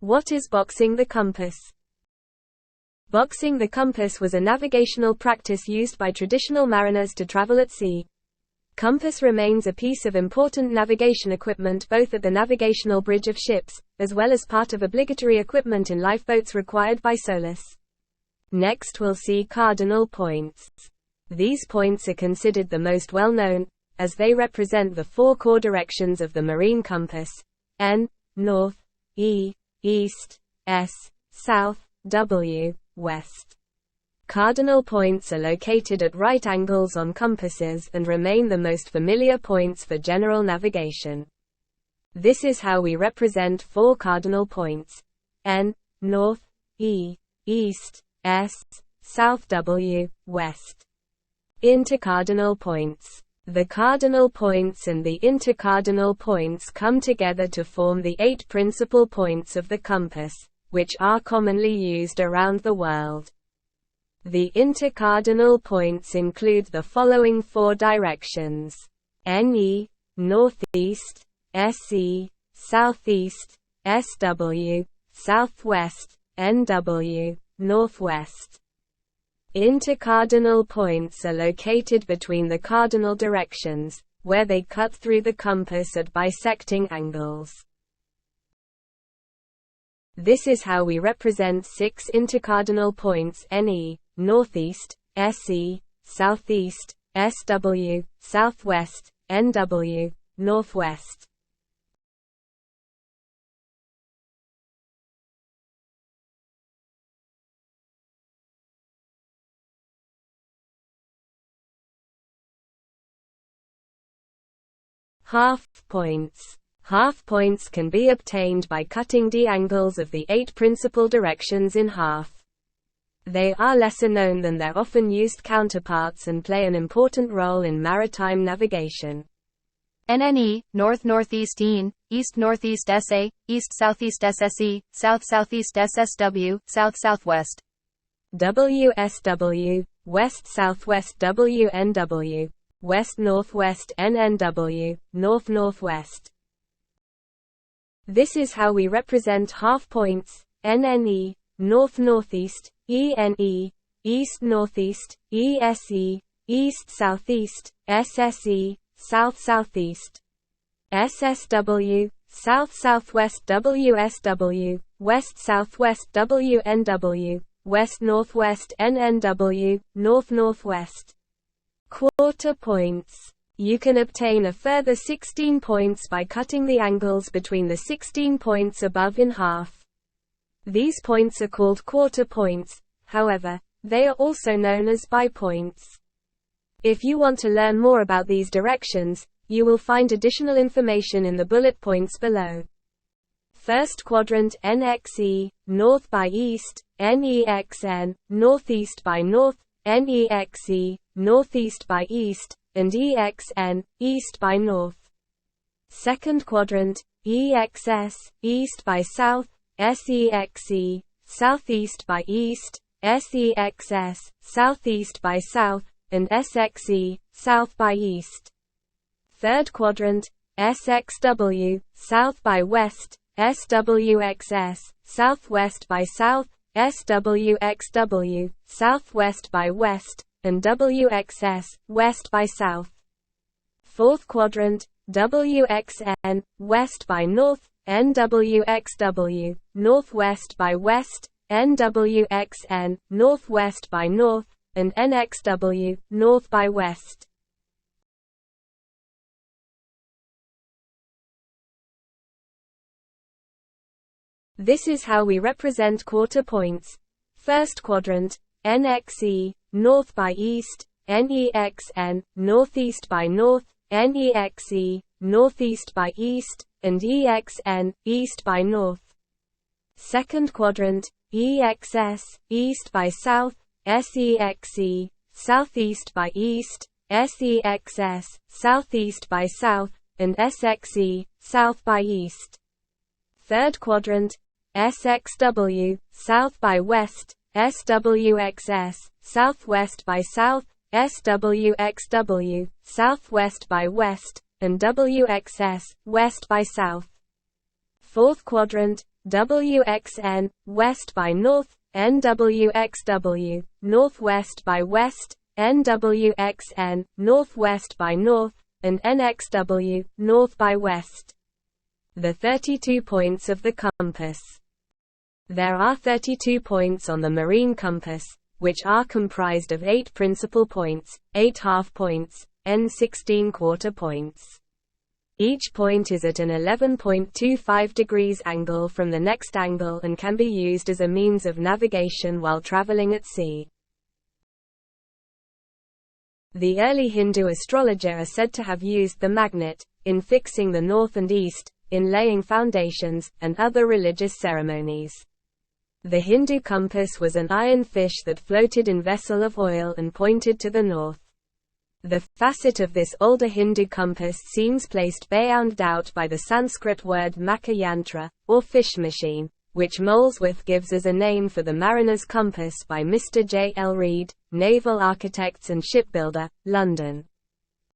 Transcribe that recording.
What is boxing the compass? Boxing the compass was a navigational practice used by traditional mariners to travel at sea. Compass remains a piece of important navigation equipment both at the navigational bridge of ships, as well as part of obligatory equipment in lifeboats required by SOLAS. Next we'll see cardinal points. These points are considered the most well-known, as they represent the four core directions of the marine compass: N, north, E, east, S, south, W, west. Cardinal points are located at right angles on compasses and remain the most familiar points for general navigation. This is how we represent four cardinal points: N, north, E, east, S, south, W, west. Intercardinal points. The cardinal points and the intercardinal points come together to form the 8 principal points of the compass, which are commonly used around the world. The intercardinal points include the following 4 directions: NE, northeast, SE, southeast, SW, southwest, NW, northwest. Intercardinal points are located between the cardinal directions, where they cut through the compass at bisecting angles. This is how we represent 6 intercardinal points: NE, northeast, SE, southeast, SW, southwest, NW, northwest. Half points. Half points can be obtained by cutting the angles of the 8 principal directions in half. They are lesser known than their often used counterparts and play an important role in maritime navigation. NNE, north-northeast EAN, east-northeast SA, east-southeast SSE, south-southeast SSW, south-southwest. WSW, west-southwest WNW, west-northwest NNW, north-northwest. This is how we represent half points: NNE, north-northeast, ENE, east-northeast, ESE, east-southeast, SSE, south-southeast. SSW, south-southwest WSW, west-southwest WNW, west-northwest NNW, north-northwest. Quarter points. You can obtain a further 16 points by cutting the angles between the 16 points above in half. These points are called quarter points, however, they are also known as bipoints. If you want to learn more about these directions, you will find additional information in the bullet points below. First quadrant: NXE, north by east, NEXN, northeast by north, NEXE, northeast by east, and EXN, east by north. Second quadrant: EXS, east by south, SEXE, southeast by east, SEXS, southeast by south, and SXE, south by east. Third quadrant: SXW, south by west, SWXS, southwest by south, SWXW, southwest by west, and WXS, west by south. Fourth quadrant: WXN, west by north, NWXW, northwest by west, NWXN, northwest by north, and NXW, north by west. This is how we represent quarter points. First quadrant: NXE, north by east, NEXN, northeast by north, NEXE, northeast by east, and EXN, east by north. Second quadrant: EXS, east by south, SEXE, southeast by east, SEXS, southeast by south, and SXE, south by east. Third quadrant: SXW, south by west, SWXS, southwest by south, SWXW, southwest by west, and WXS, west by south. Fourth quadrant: WXN, west by north, NWXW, northwest by west, NWXN, northwest by north, and NXW, north by west. The 32 points of the compass. There are 32 points on the marine compass, which are comprised of 8 principal points, 8 half points, and 16 quarter points. Each point is at an 11.25 degrees angle from the next angle and can be used as a means of navigation while traveling at sea. The early Hindu astrologer are said to have used the magnet, in fixing the north and east, in laying foundations, and other religious ceremonies. The Hindu compass was an iron fish that floated in vessel of oil and pointed to the north. The facet of this older Hindu compass seems placed beyond doubt by the Sanskrit word Maka yantra, or fish machine, which Molesworth gives as a name for the mariner's compass by Mr. J. L. Reed, Naval Architects and Shipbuilder, London.